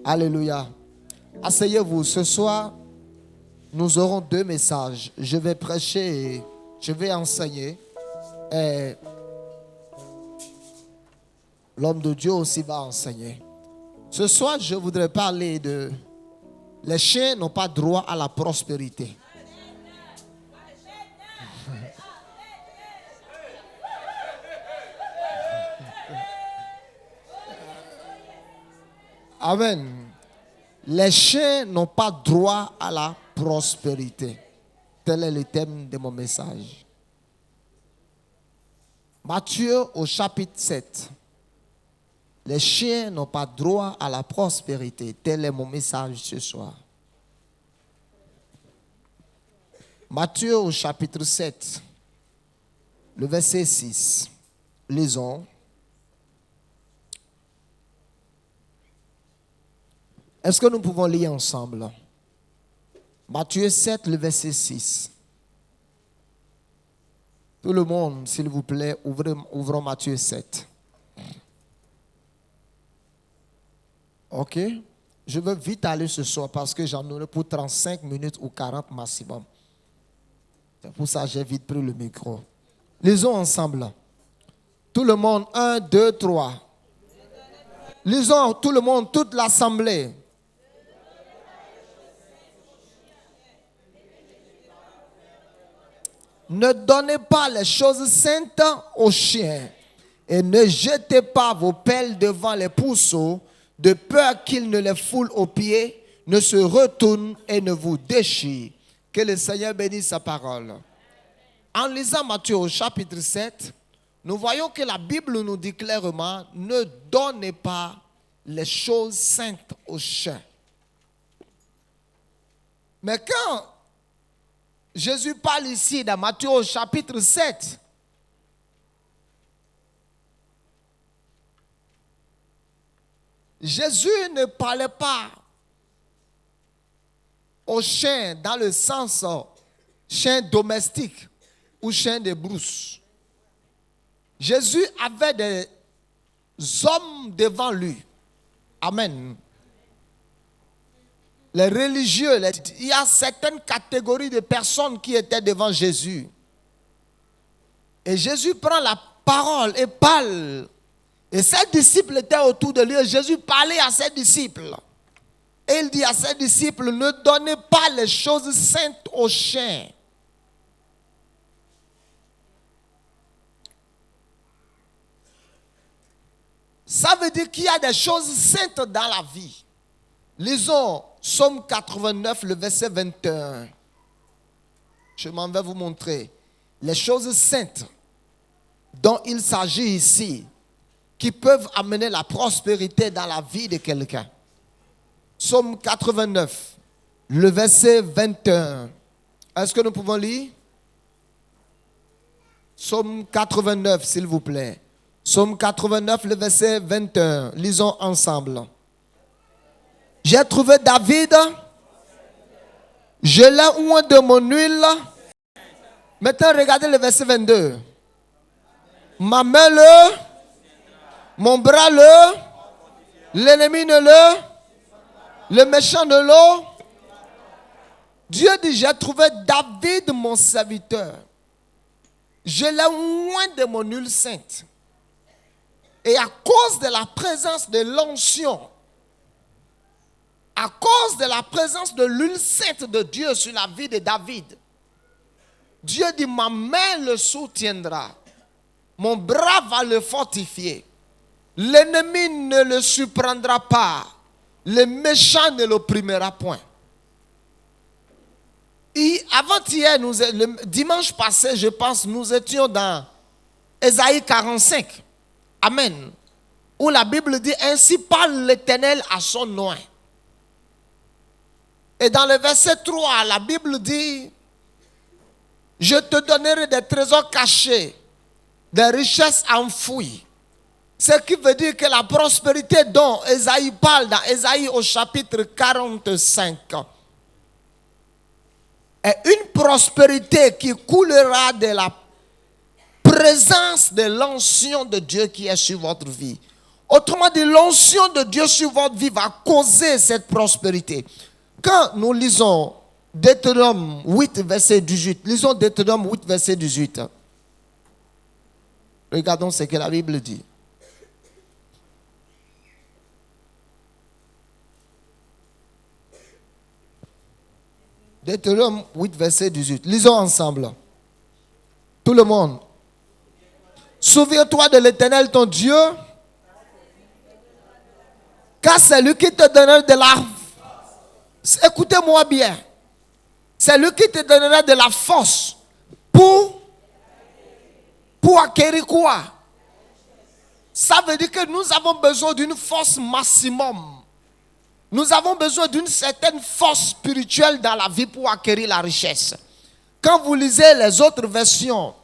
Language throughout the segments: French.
Alléluia. Asseyez-vous. Ce soir, nous aurons 2 messages. Je vais prêcher et je vais enseigner. Et l'homme de Dieu aussi va enseigner. Ce soir, je voudrais parler de... Les chiens n'ont pas droit à la prospérité. Amen. Les chiens n'ont pas droit à la prospérité. Tel est le thème de mon message. Matthieu au chapitre 7. Les chiens n'ont pas droit à la prospérité. Tel est mon message ce soir. Matthieu au chapitre 7, le verset 6. Lisons. Est-ce que nous pouvons lire ensemble? Matthieu 7, le verset 6. Tout le monde, s'il vous plaît, ouvrons Matthieu 7. Ok? Je veux vite aller ce soir parce que j'en aurai pour 35 minutes ou 40 maximum. C'est pour ça que j'ai vite pris le micro. Lisons ensemble. Tout le monde, 1, 2, 3. Lisons tout le monde, toute l'assemblée. Ne donnez pas les choses saintes aux chiens et ne jetez pas vos pelles devant les pourceaux de peur qu'ils ne les foulent aux pieds, ne se retournent et ne vous déchirent. Que le Seigneur bénisse sa parole. En lisant Matthieu au chapitre 7, nous voyons que la Bible nous dit clairement, ne donnez pas les choses saintes aux chiens. Mais quand Jésus parle ici dans Matthieu au chapitre 7. Jésus ne parlait pas aux chiens dans le sens chien domestique ou chien de brousse. Jésus avait des hommes devant lui. Amen. Les religieux, il y a certaines catégories de personnes qui étaient devant Jésus. Et Jésus prend la parole et parle. Et ses disciples étaient autour de lui. Et Jésus parlait à ses disciples. Et il dit à ses disciples, ne donnez pas les choses saintes aux chiens. Ça veut dire qu'il y a des choses saintes dans la vie. Lisons Psaume 89, le verset 21. Je m'en vais vous montrer les choses saintes dont il s'agit ici, qui peuvent amener la prospérité dans la vie de quelqu'un. Psaume 89, le verset 21. Est-ce que nous pouvons lire? Psaume 89, s'il vous plaît. Psaume 89, le verset 21. Lisons ensemble. J'ai trouvé David, je l'ai oint de mon huile. Maintenant, regardez le verset 22. Ma main le, mon bras le, l'ennemi ne le méchant ne l'eau. Dieu dit, j'ai trouvé David mon serviteur. Je l'ai oint de mon huile sainte. Et à cause de la présence de l'onction, à cause de la présence de l'huile sainte de Dieu sur la vie de David, Dieu dit, ma main le soutiendra, mon bras va le fortifier, l'ennemi ne le surprendra pas, le méchant ne l'opprimera point. Et avant-hier, le dimanche passé, je pense, nous étions dans Ésaïe 45. Amen. Où la Bible dit, ainsi parle l'Éternel à son oint. Et dans le verset 3, la Bible dit, je te donnerai des trésors cachés, des richesses enfouies. Ce qui veut dire que la prospérité dont Ésaïe parle dans Ésaïe au chapitre 45 est une prospérité qui coulera de la présence de l'onction de Dieu qui est sur votre vie. Autrement dit, l'onction de Dieu sur votre vie va causer cette prospérité. Quand nous lisons Deutéronome 8, verset 18, lisons Deutéronome 8, verset 18. Regardons ce que la Bible dit. Deutéronome 8, verset 18. Lisons ensemble. Tout le monde. Souviens-toi de l'Éternel ton Dieu, car c'est lui qui te donnera de la... Écoutez-moi bien. C'est lui qui te donnera de la force pour acquérir quoi? Ça veut dire que nous avons besoin d'une force maximum. Nous avons besoin d'une certaine force spirituelle dans la vie pour acquérir la richesse. Quand vous lisez les autres versions,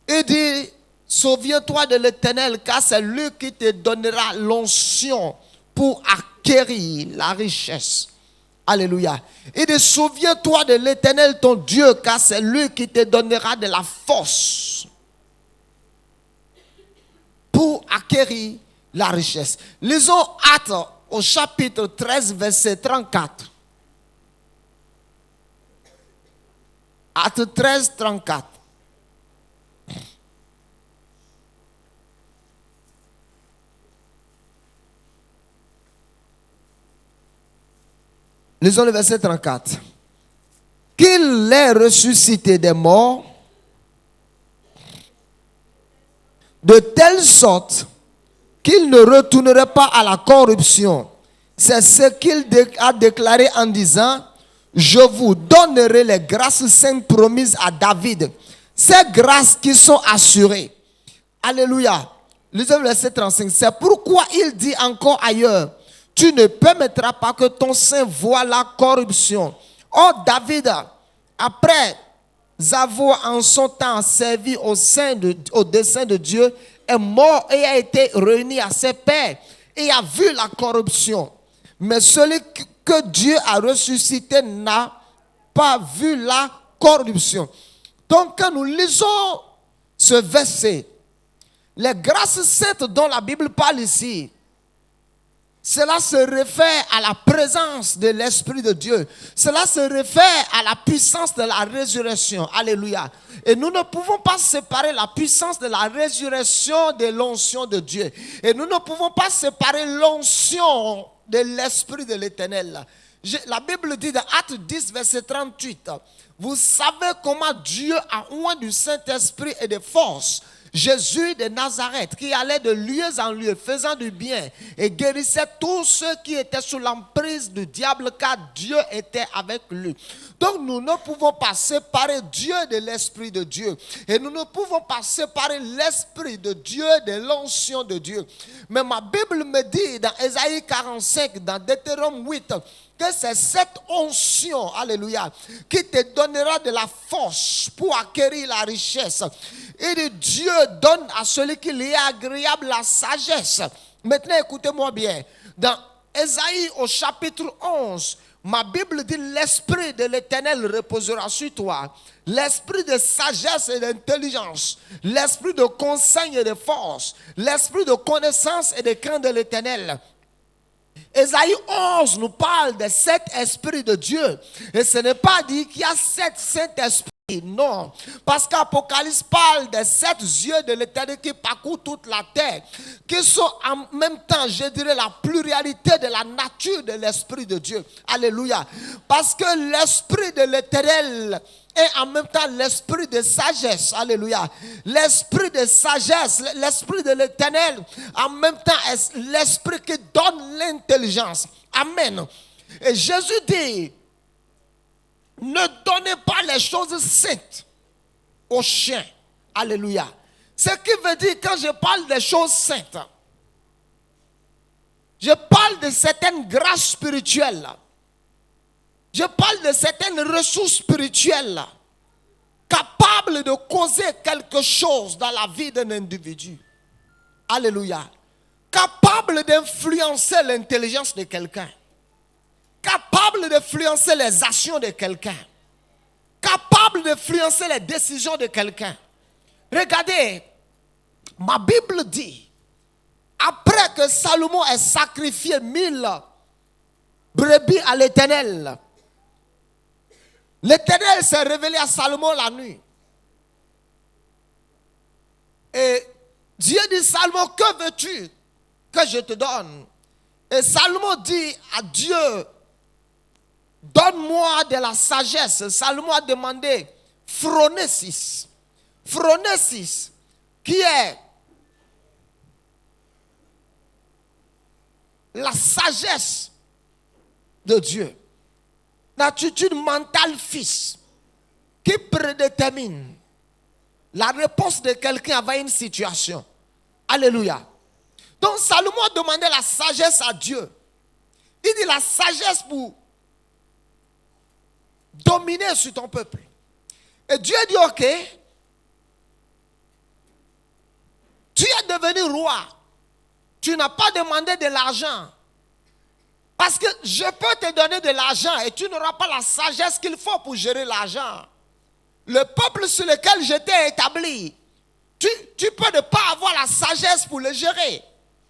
il dit, souviens-toi de l'Éternel, car c'est lui qui te donnera l'onction pour acquérir la richesse. Alléluia. Il dit, souviens-toi de l'Éternel ton Dieu, car c'est lui qui te donnera de la force pour acquérir la richesse. Lisons Actes au chapitre 13, verset 34. Actes 13, 34. Lisons le verset 34. Qu'il l'ait ressuscité des morts, de telle sorte qu'il ne retournerait pas à la corruption. C'est ce qu'il a déclaré en disant, je vous donnerai les grâces saintes promises à David. Ces grâces qui sont assurées. Alléluia. Lisez le verset 35. C'est pourquoi il dit encore ailleurs, tu ne permettras pas que ton sein voie la corruption. Or David, après avoir en son temps servi au dessein de Dieu, est mort et a été réuni à ses pairs et a vu la corruption. Mais celui que Dieu a ressuscité n'a pas vu la corruption. Donc quand nous lisons ce verset, les grâces saintes dont la Bible parle ici, cela se réfère à la présence de l'Esprit de Dieu. Cela se réfère à la puissance de la résurrection. Alléluia. Et nous ne pouvons pas séparer la puissance de la résurrection de l'onction de Dieu. Et nous ne pouvons pas séparer l'onction de l'Esprit de l'Éternel. La Bible dit dans Actes 10, verset 38, vous savez comment Dieu a oint du Saint-Esprit et de force Jésus de Nazareth, qui allait de lieu en lieu, faisant du bien et guérissait tous ceux qui étaient sous l'emprise du diable, car Dieu était avec lui. Donc nous ne pouvons pas séparer Dieu de l'Esprit de Dieu. Et nous ne pouvons pas séparer l'Esprit de Dieu de l'onction de Dieu. Mais ma Bible me dit dans Ésaïe 45, dans Deutéronome 8, que c'est cette onction, alléluia, qui te donnera de la force pour acquérir la richesse. Et Dieu donne à celui qui lui est agréable la sagesse. Maintenant, écoutez-moi bien. Dans Ésaïe au chapitre 11, ma Bible dit, l'Esprit de l'Éternel reposera sur toi. L'Esprit de sagesse et d'intelligence. L'Esprit de conseil et de force. L'Esprit de connaissance et de crainte de l'Éternel. Ésaïe 11 nous parle de cet esprit de Dieu. Et ce n'est pas dit qu'il y a sept Saint-Esprit. Non. Parce qu'Apocalypse parle des 7 yeux de l'Éternel qui parcourent toute la terre. Qui sont en même temps, je dirais, la pluralité de la nature de l'Esprit de Dieu. Alléluia. Parce que l'Esprit de l'Éternel est en même temps l'esprit de sagesse. Alléluia. L'esprit de sagesse, l'esprit de l'Éternel, en même temps est l'esprit qui donne l'intelligence. Amen. Et Jésus dit, ne donnez pas les choses saintes aux chiens. Alléluia. Ce qui veut dire, quand je parle des choses saintes, je parle de certaines grâces spirituelles. Je parle de certaines ressources spirituelles capables de causer quelque chose dans la vie d'un individu. Alléluia. Capables d'influencer l'intelligence de quelqu'un. Capable d'influencer les actions de quelqu'un. Capable d'influencer les décisions de quelqu'un. Regardez, ma Bible dit, après que Salomon ait sacrifié 1000 brebis à l'Éternel, l'Éternel s'est révélé à Salomon la nuit. Et Dieu dit, Salomon, que veux-tu que je te donne? Et Salomon dit à Dieu, donne-moi de la sagesse. Salomon a demandé phronésis. Phronésis, qui est la sagesse de Dieu. L'attitude mentale fils qui prédétermine la réponse de quelqu'un avant une situation. Alléluia. Donc Salomon a demandé la sagesse à Dieu. Il dit la sagesse pour dominer sur ton peuple. Et Dieu dit, ok, tu es devenu roi. Tu n'as pas demandé de l'argent. Parce que je peux te donner de l'argent et tu n'auras pas la sagesse qu'il faut pour gérer l'argent. Le peuple sur lequel j'étais établi, tu peux ne pas avoir la sagesse pour le gérer.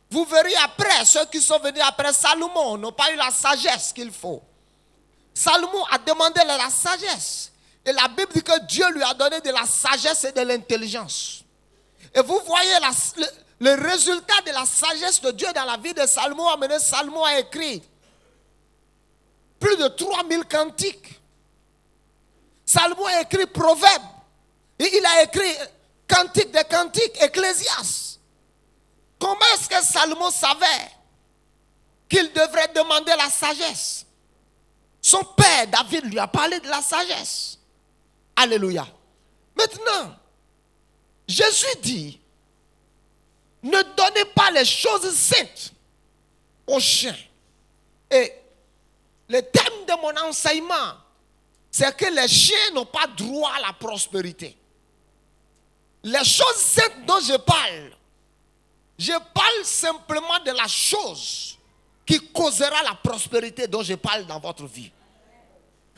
Vous verrez après, ceux qui sont venus après Salomon n'ont pas eu la sagesse qu'il faut. Salomon a demandé la sagesse. Et la Bible dit que Dieu lui a donné de la sagesse et de l'intelligence. Et vous voyez le résultat de la sagesse de Dieu dans la vie de Salomon a mené Salomon à écrire plus de 3000 cantiques. Salomon a écrit Proverbes. Et il a écrit Cantique des cantiques, Ecclésiaste. Comment est-ce que Salomon savait qu'il devrait demander la sagesse? Son père David lui a parlé de la sagesse. Alléluia. Maintenant, Jésus dit, ne donnez pas les choses saintes aux chiens. Et le thème de mon enseignement, c'est que les chiens n'ont pas droit à la prospérité. Les choses saintes dont je parle simplement de la chose qui causera la prospérité dont je parle dans votre vie.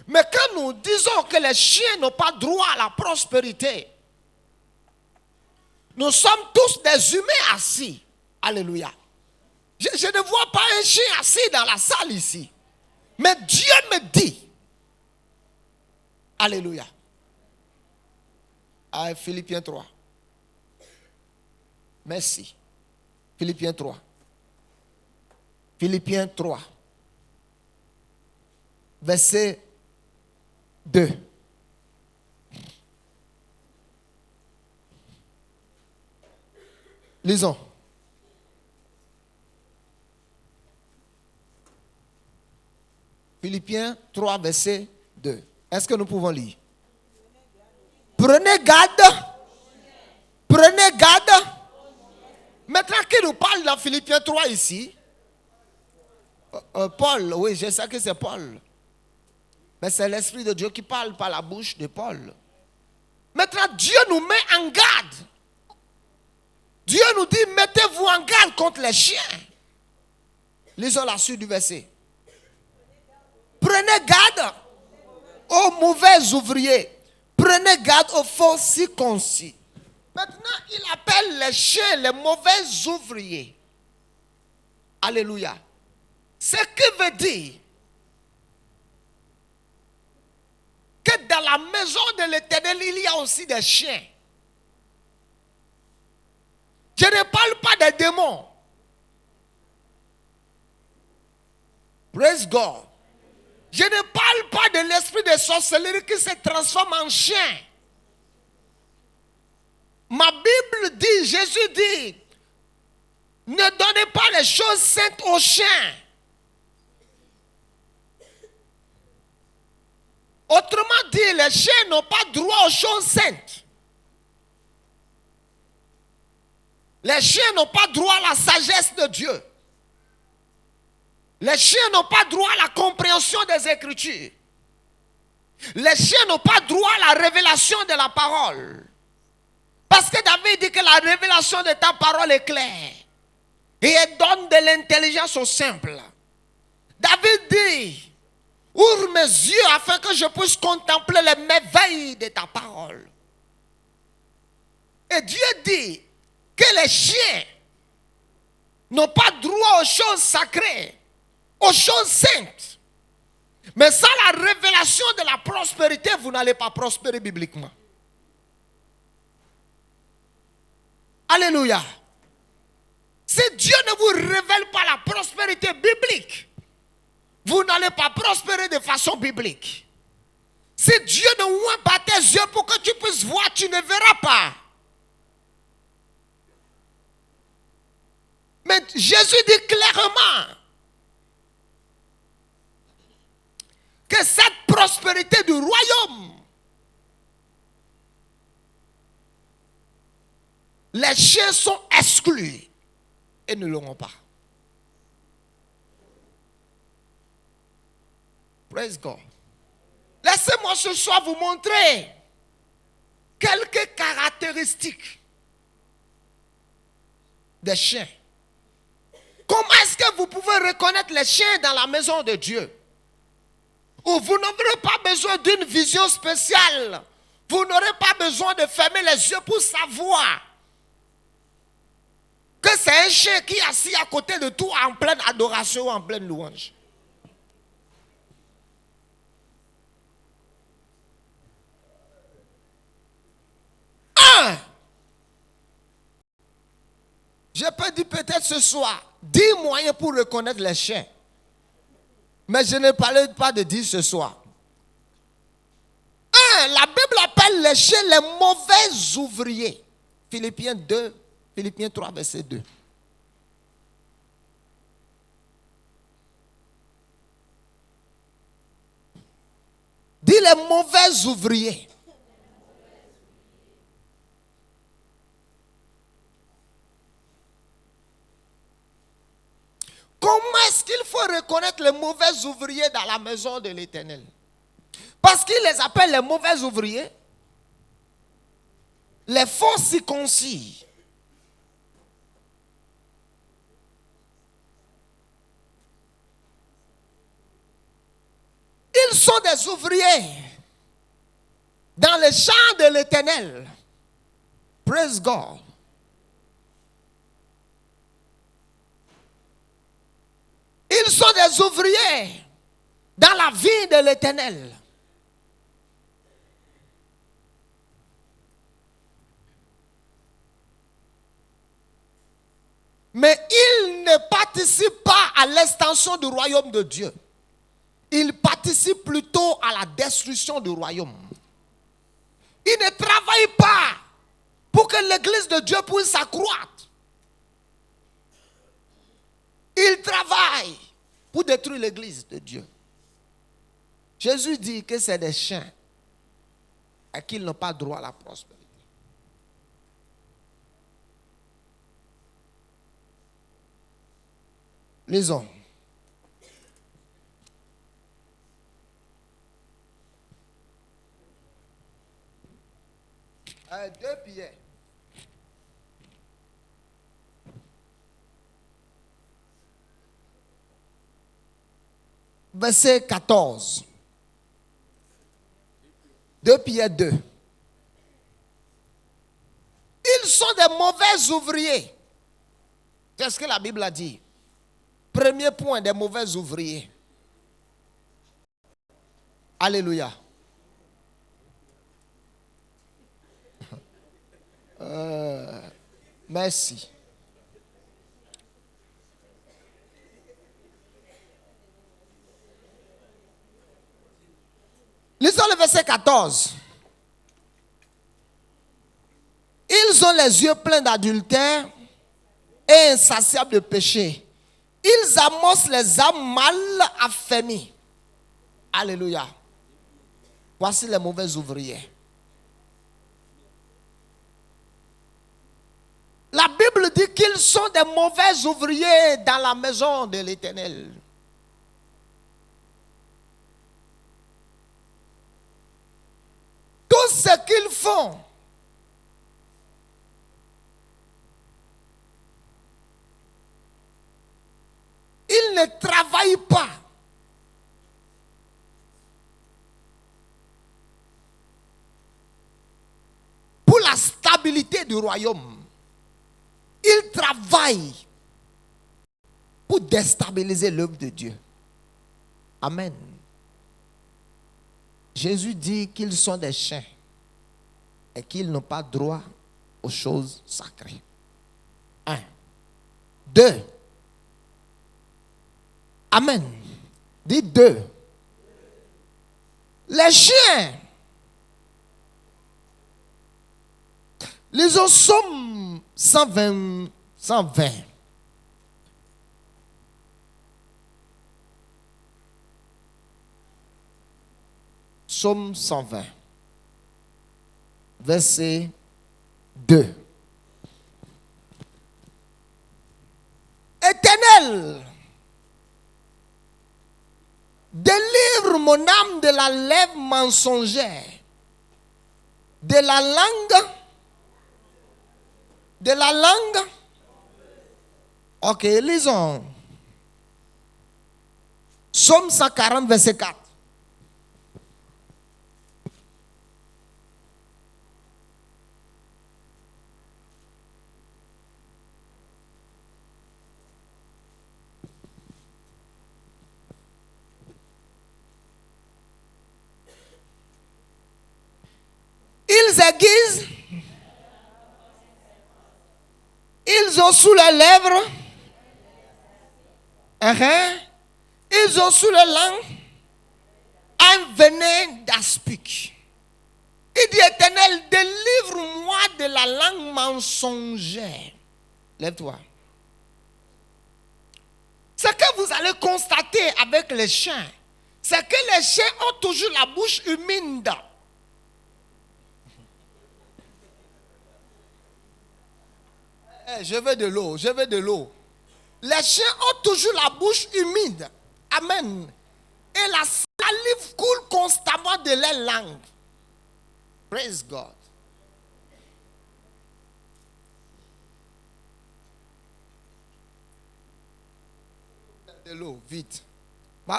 Mais quand nous disons que les chiens n'ont pas droit à la prospérité, nous sommes tous des humains assis. Alléluia. Je ne vois pas un chien assis dans la salle ici. Mais Dieu me dit. Alléluia. Ah, Philippiens 3. Merci. Philippiens 3. Philippiens 3. Verset 2. Lisons. Philippiens 3, verset 2. Est-ce que nous pouvons lire? Prenez garde. Prenez garde. Maintenant, qui nous parle dans Philippiens 3 ici? Paul, oui, je sais que c'est Paul. Mais c'est l'Esprit de Dieu qui parle par la bouche de Paul. Maintenant, Dieu nous met en garde. Dieu nous dit, mettez-vous en garde contre les chiens. Lisons la suite du verset. Prenez garde aux mauvais ouvriers. Prenez garde aux faux circoncis. Maintenant, il appelle les chiens les mauvais ouvriers. Alléluia. Ce qui veut dire que dans la maison de l'Éternel, il y a aussi des chiens. Je ne parle pas des démons. Praise God. Je ne parle pas de l'esprit de sorcellerie qui se transforme en chien. Ma Bible dit, Jésus dit, ne donnez pas les choses saintes aux chiens. Autrement dit, les chiens n'ont pas droit aux choses saintes. Les chiens n'ont pas droit à la sagesse de Dieu. Les chiens n'ont pas droit à la compréhension des Écritures. Les chiens n'ont pas droit à la révélation de la parole. Parce que David dit que la révélation de ta parole est claire. Et elle donne de l'intelligence aux simples. David dit, ouvre mes yeux afin que je puisse contempler les merveilles de ta parole. Et Dieu dit que les chiens n'ont pas droit aux choses sacrées, aux choses saintes. Mais sans la révélation de la prospérité, vous n'allez pas prospérer bibliquement. Alléluia. Si Dieu ne vous révèle pas la prospérité biblique, vous n'allez pas prospérer de façon biblique. Si Dieu ne ouvre pas tes yeux pour que tu puisses voir, tu ne verras pas. Mais Jésus dit clairement que cette prospérité du royaume, les chiens sont exclus et ne l'auront pas. Praise God. Laissez-moi ce soir vous montrer quelques caractéristiques des chiens. Comment est-ce que vous pouvez reconnaître les chiens dans la maison de Dieu? Où vous n'aurez pas besoin d'une vision spéciale. Vous n'aurez pas besoin de fermer les yeux pour savoir que c'est un chien qui est assis à côté de toi en pleine adoration ou en pleine louange. Je peux dire peut-être ce soir 10 moyens pour reconnaître les chiens. Mais je ne parle pas de 10 ce soir. La Bible appelle les chiens les mauvais ouvriers. Philippiens 3, verset 2. Dis les mauvais ouvriers. Comment est-ce qu'il faut reconnaître les mauvais ouvriers dans la maison de l'Éternel? Parce qu'il les appelle les mauvais ouvriers, les faux circoncis. Ils sont des ouvriers dans les champs de l'Éternel. Praise God. Ils sont des ouvriers dans la vie de l'Éternel. Mais ils ne participent pas à l'extension du royaume de Dieu. Ils participent plutôt à la destruction du royaume. Ils ne travaillent pas pour que l'église de Dieu puisse s'accroître. Ils travaillent pour détruire l'église de Dieu. Jésus dit que c'est des chiens et qu'ils n'ont pas droit à la prospérité. Lisons. Deux Pierre. Verset 14. 2 Pierre 2. Ils sont des mauvais ouvriers. C'est ce que la Bible a dit. Premier point, des mauvais ouvriers. Alléluia. Merci. Lisons le verset 14. Ils ont les yeux pleins d'adultère et insatiables de péché. Ils amossent les âmes mal affermies. Alléluia. Voici les mauvais ouvriers. La Bible dit qu'ils sont des mauvais ouvriers dans la maison de l'Éternel. Tout ce qu'ils font, ils ne travaillent pas pour la stabilité du royaume. Ils travaillent pour déstabiliser l'œuvre de Dieu. Amen. Jésus dit qu'ils sont des chiens et qu'ils n'ont pas droit aux choses sacrées. 1. 2. Amen. Dis 2. Les chiens. Lisons Somme 120. Somme 120. Verset 2. Éternel, délivre mon âme de la lèvre mensongère, de la langue. Ok, lisons. Somme 140, verset 4. Ils aiguisent, ils ont sous les lèvres, ils ont sous les langues un venin d'aspic. Il dit, Éternel, délivre-moi de la langue mensongère. Lève-toi. Ce que vous allez constater avec les chiens, c'est que les chiens ont toujours la bouche humide. Je veux de l'eau. Les chiens ont toujours la bouche humide. Amen. Et la salive coule constamment de leur langue. Praise God. De l'eau, vite.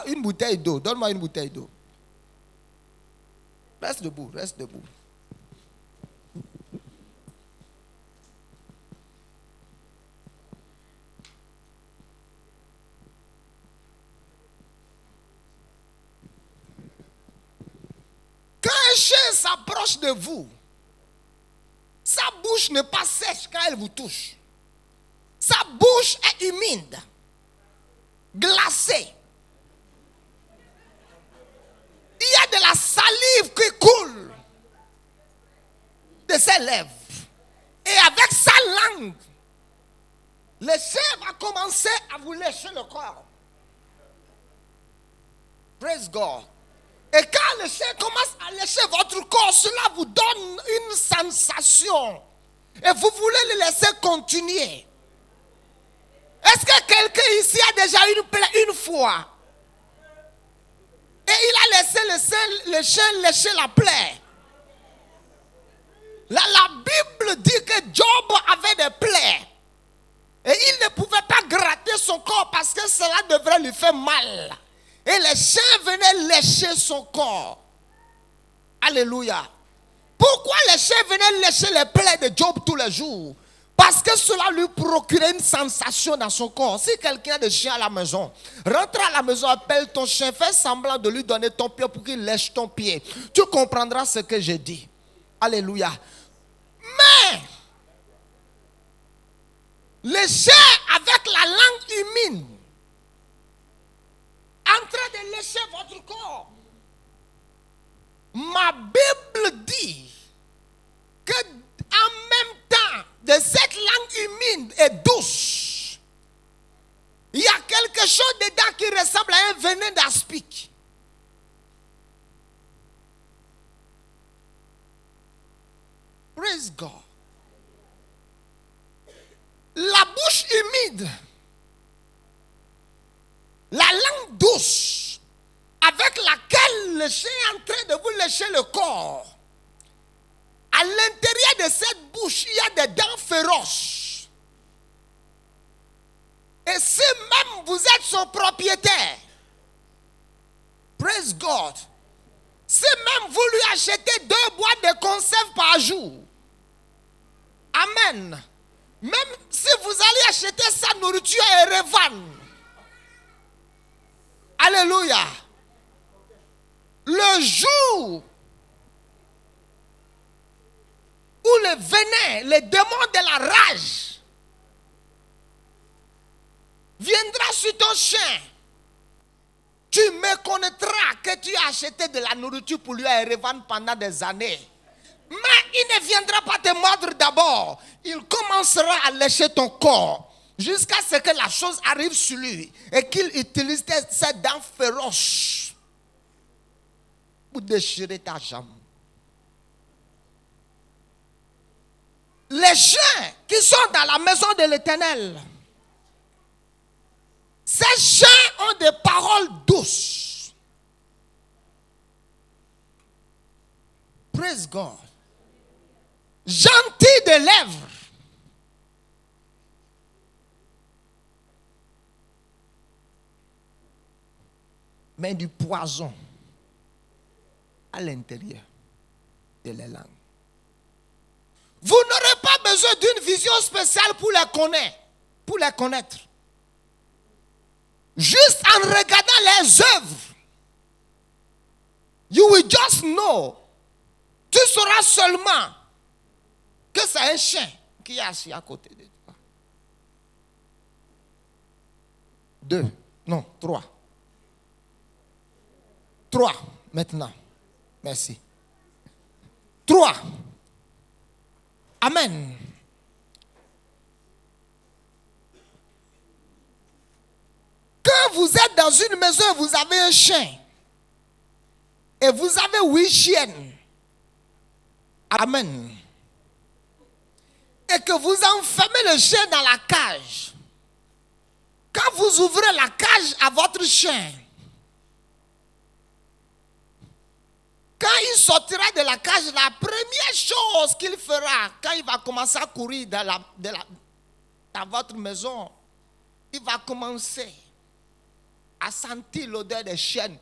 Une bouteille d'eau. Donne-moi une bouteille d'eau. Reste debout. Quand un chien s'approche de vous, sa bouche n'est pas sèche quand elle vous touche. Sa bouche est humide, glacée. Il y a de la salive qui coule de ses lèvres. Et avec sa langue, le chien va commencer à vous lécher le corps. Praise God. Et quand le chien commence à lécher votre corps, cela vous donne une sensation. Et vous voulez le laisser continuer. Est-ce que quelqu'un ici a déjà eu une plaie une fois? Et il a laissé le chien lécher la plaie. La Bible dit que Job avait des plaies. Et il ne pouvait pas gratter son corps parce que cela devrait lui faire mal. Et les chiens venaient lécher son corps. Alléluia. Pourquoi les chiens venaient lécher les plaies de Job tous les jours? Parce que cela lui procurait une sensation dans son corps. Si quelqu'un a des chiens à la maison, rentre à la maison, appelle ton chien, fais semblant de lui donner ton pied pour qu'il lèche ton pied. Tu comprendras ce que j'ai dit. Alléluia. Mais les chiens avec la langue humide, en train de lécher votre corps. Ma Bible dit que en même temps de cette langue humide et douce, il y a quelque chose dedans qui ressemble à un venin d'aspic. Praise God. La bouche humide, la langue douce, avec laquelle le chien est en train de vous lécher le corps. À l'intérieur de cette bouche, il y a des dents féroces. Et si même vous êtes son propriétaire, praise God, si même vous lui achetez 2 boîtes de conserve par jour, amen, même si vous allez acheter sa nourriture et revendre, Alléluia. Le jour où le venin, les démons de la rage viendra sur ton chien, tu méconnaîtras que tu as acheté de la nourriture pour lui et revendre pendant des années. Mais il ne viendra pas te mordre d'abord. Il commencera à lécher ton corps jusqu'à ce que la chose arrive sur lui et qu'il utilise ses dents féroces pour déchirer ta jambe. Les chiens qui sont dans la maison de l'Éternel, ces chiens ont des paroles douces. Praise God. Gentil de lèvres. Mais du poison à l'intérieur de la langue. Vous n'aurez pas besoin d'une vision spéciale pour les connaître. Juste en regardant les œuvres, you will just know. Tu sauras seulement que c'est un chien qui est assis à côté de toi. 2, non, 3. 3 maintenant. Merci. 3. Amen. Quand vous êtes dans une maison et vous avez un chien, et vous avez 8 chiennes, amen, et que vous enfermez le chien dans la cage, quand vous ouvrez la cage à votre chien, quand il sortira de la cage, la première chose qu'il fera, quand il va commencer à courir dans votre maison, il va commencer à sentir l'odeur des chiennes.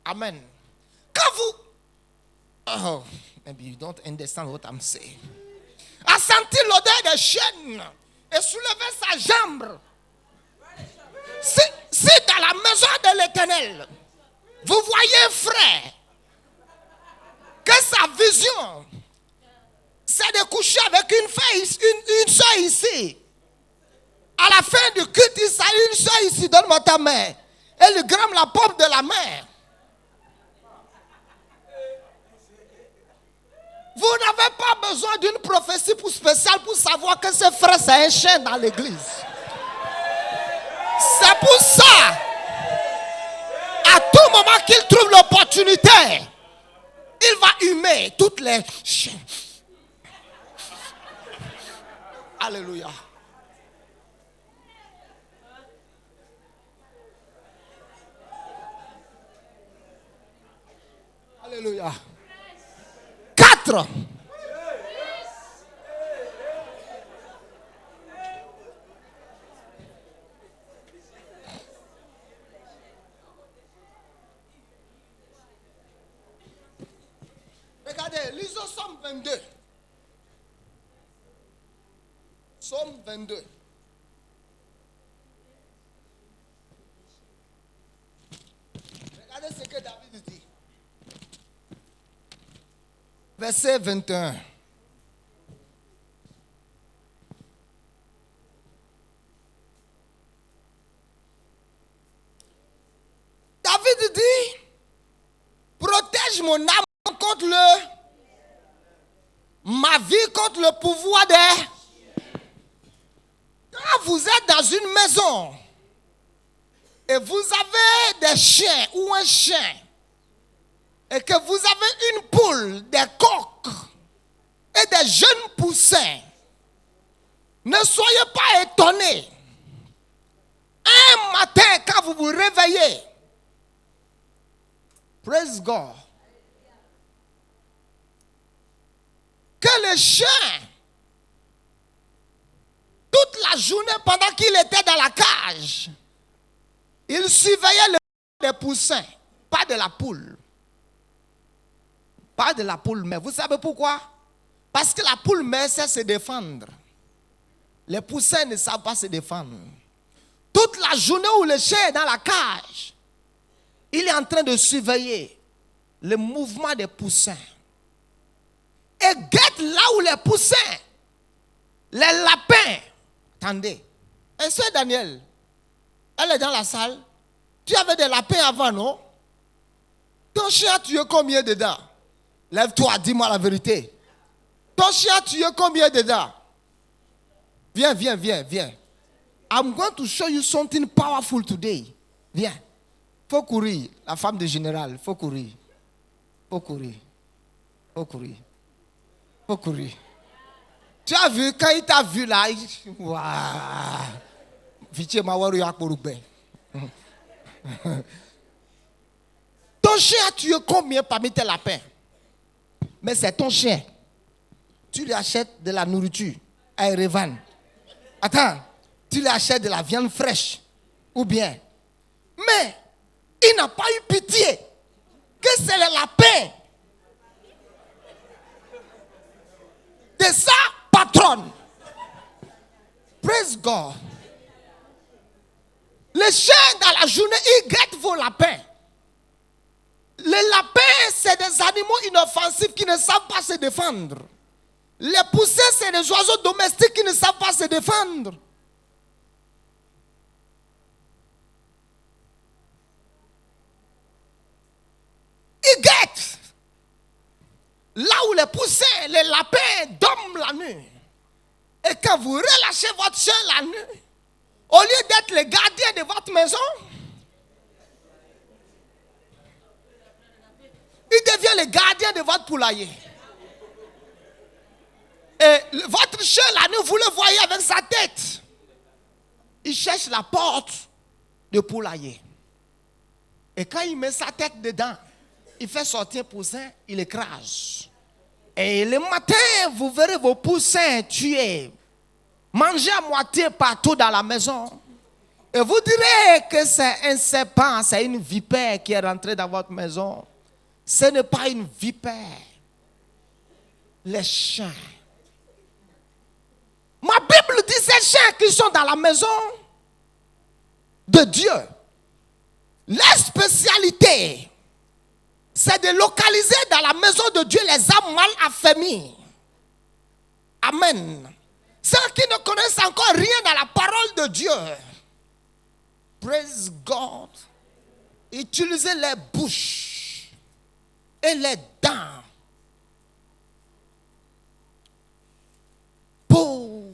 Amen. Quand vous... maybe you don't understand what I'm saying. À sentir l'odeur des chiennes et soulever sa jambe. Si dans la maison de l'Éternel, vous voyez un frère, que sa vision, c'est de coucher avec une soeur ici. À la fin du culte, il salue une soeur ici, donne-moi ta main. Elle lui gramme la paume de la main. Vous n'avez pas besoin d'une prophétie spéciale pour savoir que ce frère, c'est un chien dans l'église. C'est pour ça, à tout moment qu'il trouve l'opportunité, il va humer toutes les chiens. Alléluia. Alléluia. 4. Regardez, lisons Somme 22. Somme 22. Regardez ce que David dit. Verset 21. David dit, protège mon âme contre ma vie contre le pouvoir des... Quand vous êtes dans une maison et vous avez des chiens ou un chien et que vous avez une poule, des coqs et des jeunes poussins, ne soyez pas étonnés. Un matin, quand vous vous réveillez, praise God, que le chien, toute la journée pendant qu'il était dans la cage, il surveillait les poussins, pas de la poule. Pas de la poule mère. Vous savez pourquoi? Parce que la poule mère sait se défendre. Les poussins ne savent pas se défendre. Toute la journée où le chien est dans la cage, il est en train de surveiller le mouvement des poussins. Et guette là où les poussins, les lapins. Attendez. Et c'est Daniel. Elle est dans la salle. Tu avais des lapins avant, non? Ton chien a tué combien dedans? Lève-toi, dis-moi la vérité. Ton chien a tué combien dedans? Viens. I'm going to show you something powerful today. Viens. Faut courir. La femme de général, faut courir. Tu as vu, quand il t'a vu là, waouh. Ton chien a tué combien parmi tes lapins? Mais c'est ton chien. Tu lui achètes de la nourriture à Erevan. Attends, tu lui achètes de la viande fraîche. Ou bien. Mais il n'a pas eu pitié. Que c'est le lapin de sa patronne. Praise God. Les chiens dans la journée, ils guettent vos lapins. Les lapins, c'est des animaux inoffensifs qui ne savent pas se défendre. Les poussins, c'est des oiseaux domestiques qui ne savent pas se défendre. Ils guettent. Là où les poussins, les lapins dorment la nuit. Et quand vous relâchez votre chien la nuit, au lieu d'être le gardien de votre maison, il devient le gardien de votre poulailler. Et votre chien la nuit, vous le voyez avec sa tête. Il cherche la porte du poulailler. Et quand il met sa tête dedans, il fait sortir un poussin, il écrase. Et le matin, vous verrez vos poussins tués, mangés à moitié partout dans la maison. Et vous direz que c'est un serpent, c'est une vipère qui est rentrée dans votre maison. Ce n'est pas une vipère. Les chiens. Ma Bible dit ces chiens qui sont dans la maison de Dieu. Leur spécialité, c'est de localiser dans la maison de Dieu les âmes mal affermies. Amen. Ceux qui ne connaissent encore rien dans la parole de Dieu. Praise God. Utilisez les bouches et les dents pour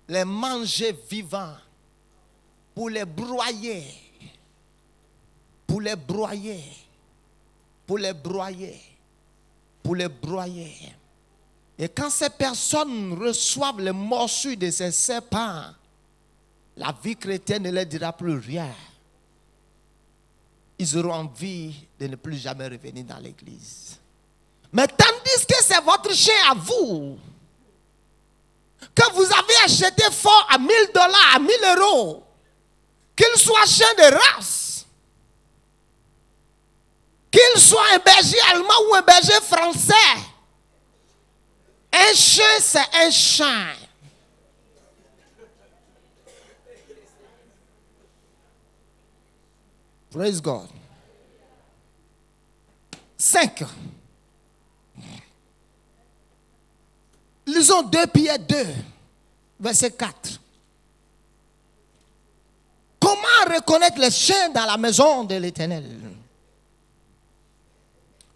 les manger vivants, pour les broyer, pour les broyer, pour les broyer, pour les broyer. Et quand ces personnes reçoivent les morsures de ces serpents, la vie chrétienne ne leur dira plus rien. Ils auront envie de ne plus jamais revenir dans l'église. Mais tandis que c'est votre chien à vous, que vous avez acheté fort à $1000, à 1000 euros, qu'il soit chien de race, qu'il soit un berger allemand ou un berger français, un chien, c'est un chien. Praise God. 5. Lisons 2 Pierre 2, verset 4. Comment reconnaître les chiens dans la maison de l'Éternel?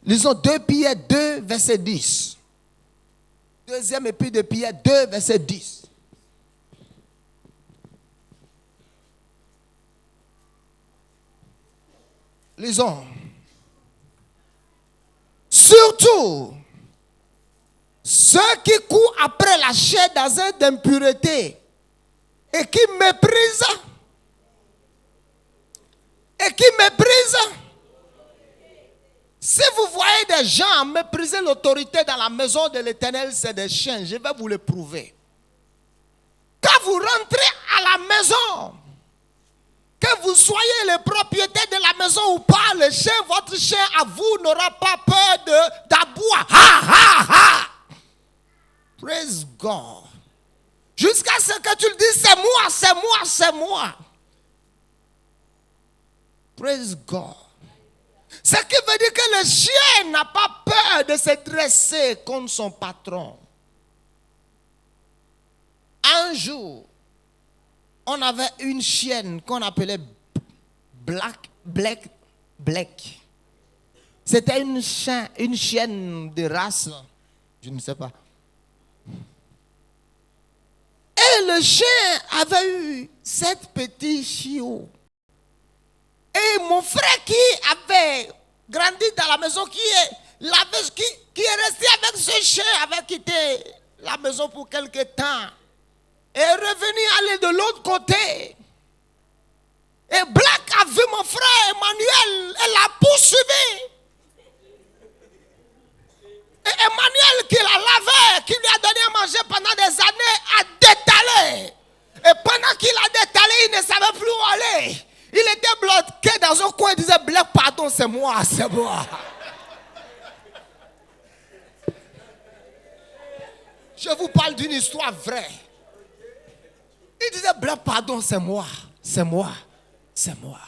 Lisons 2 Pierre 2, verset 10. Deuxième épître de Pierre 2, verset 10. Lisons. Surtout, ceux qui courent après la chair dans un d'impureté et qui méprisent, si vous voyez des gens mépriser l'autorité dans la maison de l'Éternel, c'est des chiens, je vais vous le prouver. Quand vous rentrez à la maison, que vous soyez le propriétaire de la maison ou pas, le chien, votre chien à vous n'aura pas peur d'aboyer. Ha ha ha! Praise God. Jusqu'à ce que tu le dises, c'est moi, c'est moi, c'est moi. Praise God. Ce qui veut dire que le chien n'a pas peur de se dresser contre son patron. Un jour, on avait une chienne qu'on appelait Black. C'était une chienne de race, je ne sais pas. Et le chien avait eu 7 petits chiots. Et mon frère qui avait grandi dans la maison, qui est resté avec ce chien, avait quitté la maison pour quelque temps. Et est revenu aller de l'autre côté. Et Black a vu mon frère Emmanuel et l'a poursuivi. Et Emmanuel qui la lavait, qui lui a donné à manger pendant des années, a détalé. Et pendant qu'il a détalé, il ne savait plus où aller. Il était bloqué dans un coin, il disait, Black, pardon, c'est moi, c'est moi. Je vous parle d'une histoire vraie. Il disait, Black, pardon, c'est moi, c'est moi, c'est moi.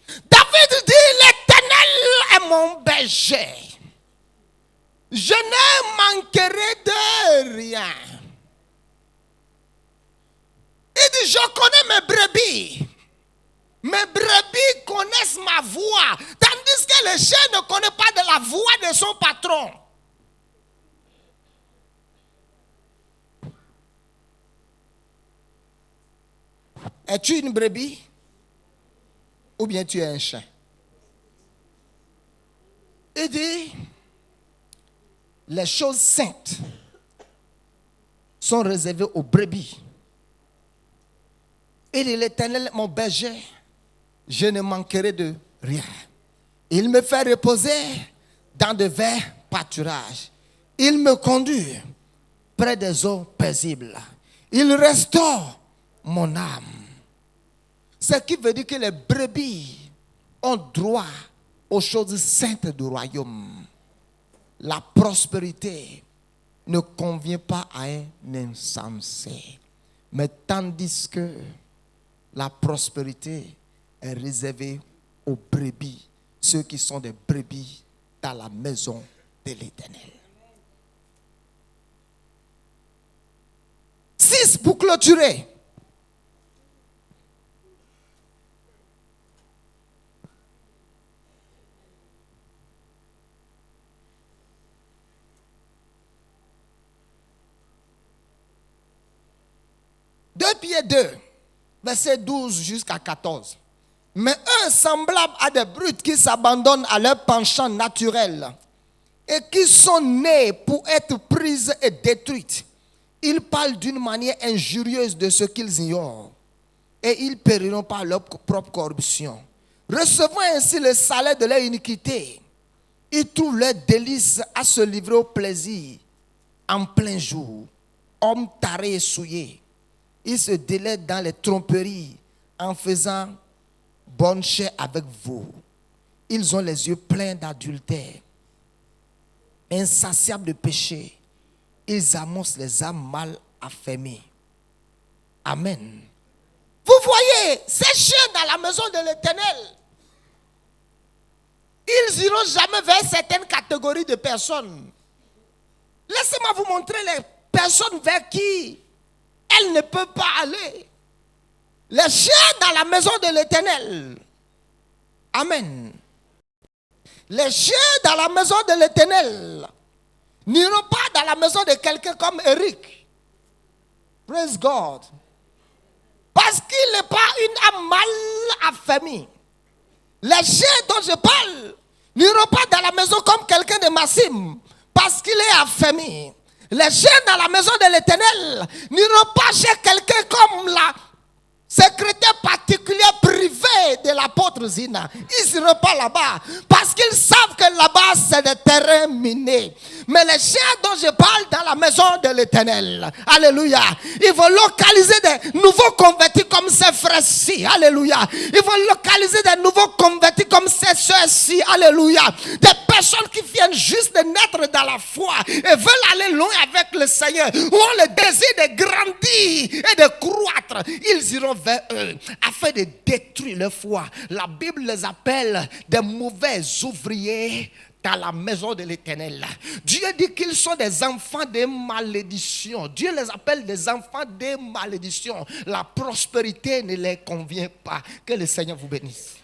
David dit, l'Éternel est mon berger. Je ne manquerai de rien. Il dit, je connais mes brebis. Mes brebis connaissent ma voix. Tandis que le chien ne connaît pas de la voix de son patron. Es-tu une brebis? Ou bien tu es un chien? Il dit, les choses saintes sont réservées aux brebis. Il dit, l'Éternel, mon berger, je ne manquerai de rien. Il me fait reposer dans de verts pâturages. Il me conduit près des eaux paisibles. Il restaure mon âme. Ce qui veut dire que les brebis ont droit aux choses saintes du royaume. La prospérité ne convient pas à un insensé. Mais tandis que la prospérité est réservée aux brebis, ceux qui sont des brebis dans la maison de l'Éternel. 6 pour clôturer. Pierre 2, verset 12 jusqu'à 14. Mais eux, semblables à des brutes qui s'abandonnent à leur penchant naturel et qui sont nés pour être prises et détruites, ils parlent d'une manière injurieuse de ce qu'ils ignorent et ils périront par leur propre corruption. Recevant ainsi le salaire de leur iniquité, ils trouvent leur délice à se livrer au plaisir en plein jour. Hommes tarés et souillés, ils se délectent dans les tromperies en faisant bonne chair avec vous. Ils ont les yeux pleins d'adultère, insatiables de péché. Ils amoncent les âmes mal affermies. Amen. Vous voyez, ces chiens dans la maison de l'Éternel, ils n'iront jamais vers certaines catégories de personnes. Laissez-moi vous montrer les personnes vers qui elle ne peut pas aller. Les chiens dans la maison de l'Éternel. Amen. Les chiens dans la maison de l'Éternel n'iront pas dans la maison de quelqu'un comme Eric. Praise God. Parce qu'il n'est pas une âme mal affermie. Les chiens dont je parle n'iront pas dans la maison comme quelqu'un de Massim. Parce qu'il est affermi. Les chiens dans la maison de l'Éternel n'iront pas chez quelqu'un comme la secrétaire particulière privée de l'apôtre Zina. Ils n'iront pas là-bas parce qu'ils savent que là-bas c'est des terrains minés. Mais les chiens dont je parle dans la maison de l'Éternel, alléluia, ils vont localiser des nouveaux convertis comme ces frères-ci, alléluia. Ils vont localiser des nouveaux convertis comme ces sœurs-ci, alléluia, des personnes qui viennent juste de naître dans la foi et veulent aller loin avec le Seigneur, ou ont le désir de grandir et de croître, ils iront vers eux afin de détruire leur foi. La Bible les appelle des mauvais ouvriers dans la maison de l'Éternel. Dieu dit qu'ils sont des enfants de malédiction. Dieu les appelle des enfants de malédiction. La prospérité ne les convient pas. Que le Seigneur vous bénisse.